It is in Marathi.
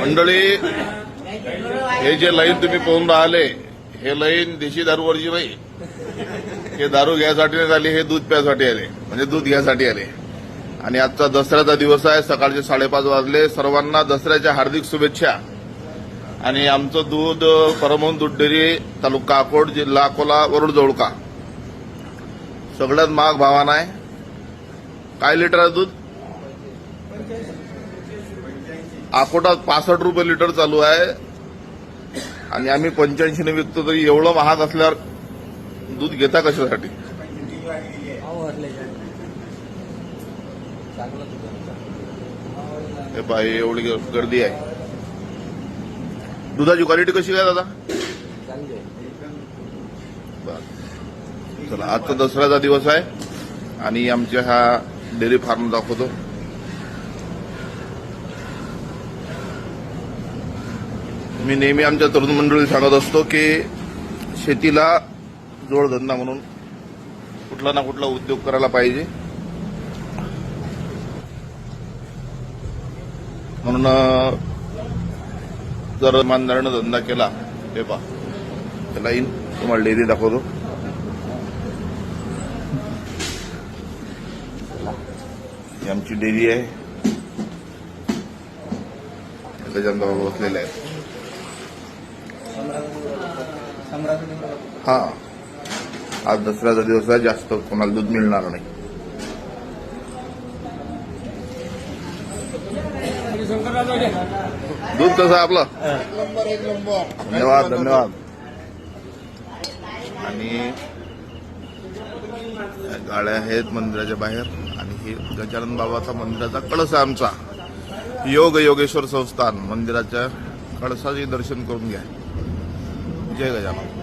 मंडळी, हे जे लाईन तुम्ही पाहून राहिले, हे लाईन देशी दारूवरची नाही. हे दारू घ्यायसाठी नाही आले, हे दूध प्यायसाठी आले, म्हणजे दूध घ्यायसाठी आले. आणि आजचा दसऱ्याचा दिवस आहे. सकाळचे 5:30 वाजले. सर्वांना दसऱ्याच्या हार्दिक शुभेच्छा. आणि आमचं दूध परमहंस दूध डेअरी, तालुका अकोट, जिल्हा अकोला, वरुड जवळका, सगळ्यात महाग भावानं आहे. काय लिटर आहे दूध? अकोटात 65 रुपये लिटर चालू आहे. आणि आम्ही 85 ने विकतो. तरी एवढं महाग असल्यावर दूध घेता कशासाठी? हे पाय, एवढी गर्दी आहे. दुधाची क्वालिटी कशी काय दादा? चला, आजचा दसऱ्याचा दिवस आहे आणि आमच्या हा डेअरी फार्म दाखवतो. मी नेहमी आमच्या तरुण मंडळी सांगत असतो की शेतीला जोडधंदा म्हणून कुठला ना कुठला उद्योग करायला पाहिजे. म्हणून जर इमानदारीनं धंदा केला, हे पहा, त्याला येईन तुम्हाला डेअरी दाखवतो. ही आमची डेअरी आहे. त्याच्यात बाबा बसलेले आहेत. हा, आज दसऱ्याचा दिवस आहे. जास्त कोणाला दूध मिळणार नाही. दूध कसं आहे आपलं? धन्यवाद धन्यवाद. आणि गाड्या आहेत मंदिराच्या बाहेर. आणि हे गजानन बाबाचा मंदिराचा कळस आहे आमचा. योग योगेश्वर संस्थान मंदिराच्या कळसाचे दर्शन करून घ्या. जय गजानन.